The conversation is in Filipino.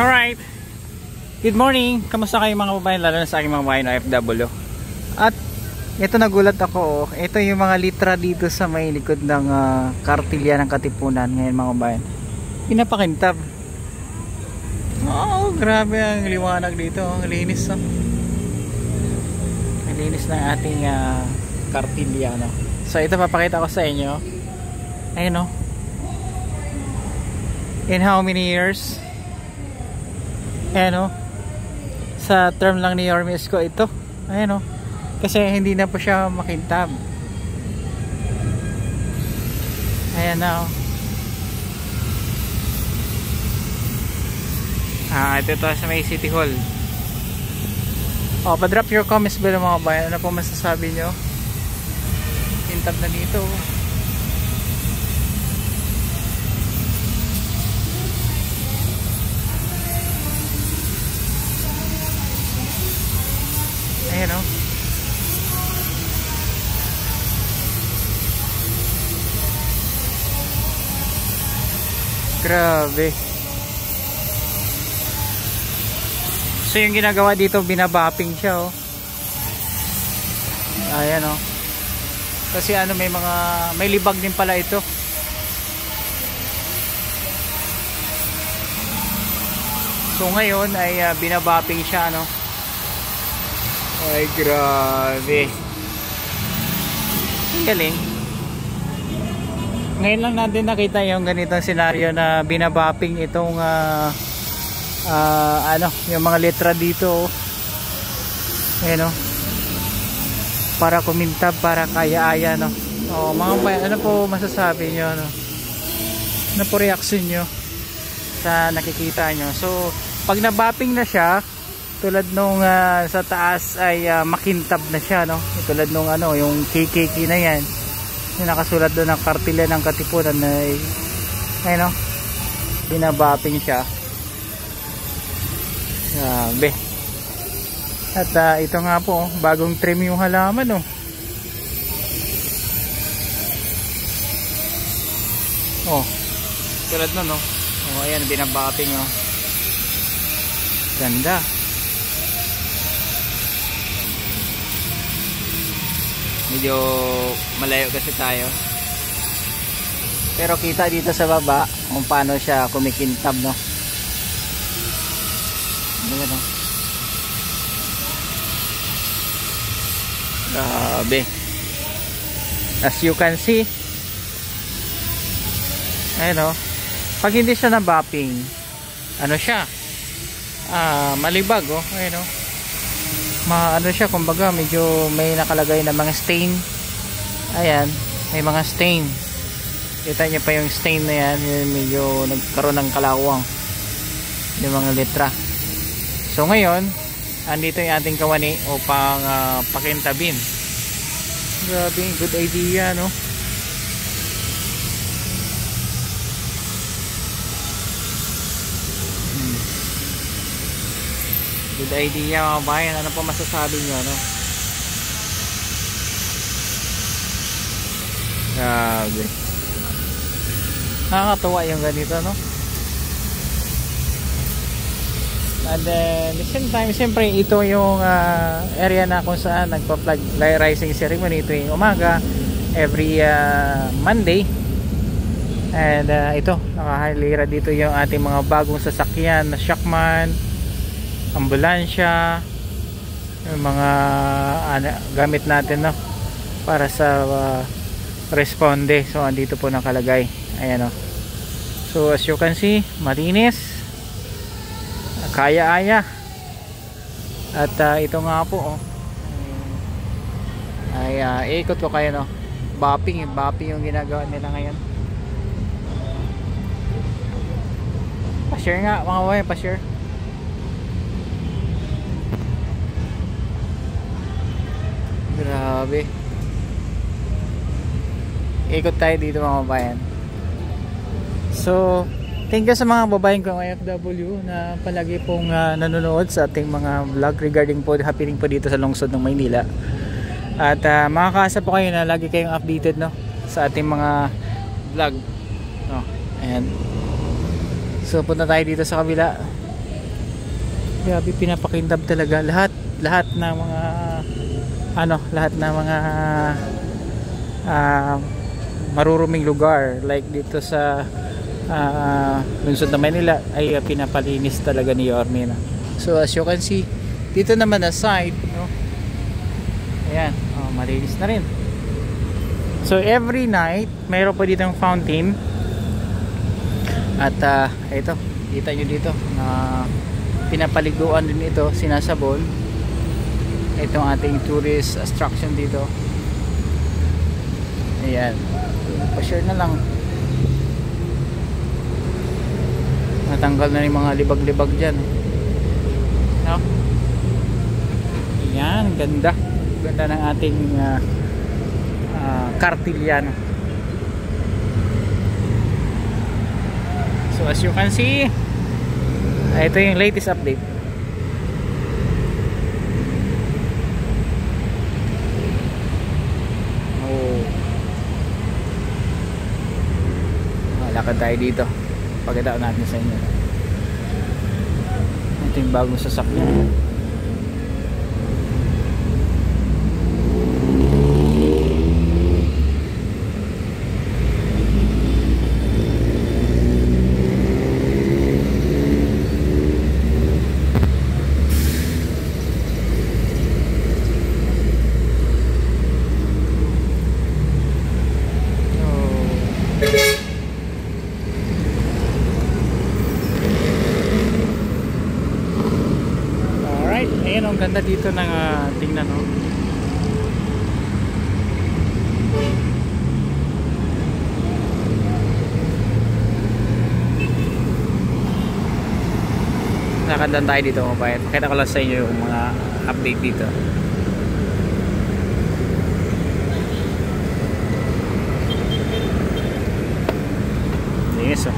Alright, good morning. Kamusta kayo mga babae, lalo na sa aking mga babae na OFW. At ito, nagulat ako. Ito yung mga litra dito sa may likod ng kartilya ng Katipunan. Ngayon mga babae, pinapakintab. Oh, grabe ang liwanag dito. Ang linis, no? Ang linis ng ating kartilya, no? So ito, papakita ko sa inyo. Ayun, no? In how many years? Ayan, o, sa term lang ni Yorme Isko ito. Ayan, o, kasi hindi na po siya makintab. Ayan na, o. Ito sa may City Hall. Pa-drop your comments below mga bayan. Ano po masasabi nyo? Kintab na dito. Ayan, o. Grabe. So yung ginagawa dito, binabapping siya, o. Ayan, o. Kasi ano, may libag din pala ito. So ngayon ay binabapping siya, ano. Ay, grabe. Ang galing. Ngayon lang natin nakita yung ganitong senaryo na binabapping itong yung mga letra dito. Ayan, o. Para kumintab, para kaya-aya, no? Mga bayan, ano po masasabi nyo, no? Ano po reaction nyo sa nakikita nyo? So pag nabapping na siya, tulad nung sa taas ay makintab na siya, no? Tulad nung yung KKK na yan, yung nakasulat doon ng kartilya ng Katipunan na ayun, no? Binabapping siya. Grabe. At ito nga po, bagong trim yung halaman, no? Tulad nun, no? Ayan, binabapping, no? Ganda. Medyo malayo kasi tayo, pero kita dito sa baba kung paano siya kumikintab, no? Ayan, no? Grabe. As you can see, ayan, no? Pag hindi siya nabapping, ano siya, malibag, oh. Ayan, no? Siya, kumbaga medyo may nakalagay na mga stain. Ayan, may mga stain. Kita niyo pa yung stain na yan, medyo nagkaroon ng kalawang yung mga letra. So ngayon, andito yung ating kawani upang pakintabin. Grabe, good idea, no? Good idea mga bayan. Ano po masasabi nyo, no? Grabe. Nakakatuwa yung ganito, no? And then the same time, siyempre ito yung area na kung saan nagpa-flag rising ceremony tuwing umaga every Monday. And ito, nakahalira dito yung ating mga bagong sasakyan na Shakman, ambulansya, yung mga gamit natin, no, para sa responde. So andito po nakalagay. Ayan, no. So as you can see, malinis, kaya-aya. At ito nga po, ay ikot ko kayo, no. Bopping yung ginagawa nila ngayon. Pa-share nga mga way, pa-share. Grabe. Ikot tayo dito mga bayan. So thank you sa mga babaeng kong OFW na palagi pong nanonood sa ating mga vlog regarding po happening po dito sa lungsod ng Maynila. At makakaasa po kayo na lagi kayong updated, no, sa ating mga vlog, no. Ayan. So punta tayo dito sa kabila. Grabe, pinapakindab talaga lahat ng mga lahat ng mga maruruming lugar like dito sa lungsod ng Manila ay pinapalinis talaga ni Yorme, no? So as you can see dito naman na side, no? Ayan, malinis na rin. So every night mayroon pa dito ng fountain at ito, kita nyo dito na pinapaliguan din ito, sinasabon. Itong ating tourist attraction dito. Ayan, pa-share na lang. Natanggal na yung mga libag-libag dyan, no? Ayan, ganda ng ating Cartiliano. So as you can see, ito yung latest update. Lakad tayo dito, pagkatao natin sa inyo. Ito yung bagong sasakyan. Ayan, ang ganda dito ng tingnan, no? Nakandaan tayo dito, mabait. Pakita ko lang sa inyo yung mga update dito. Yes, oh.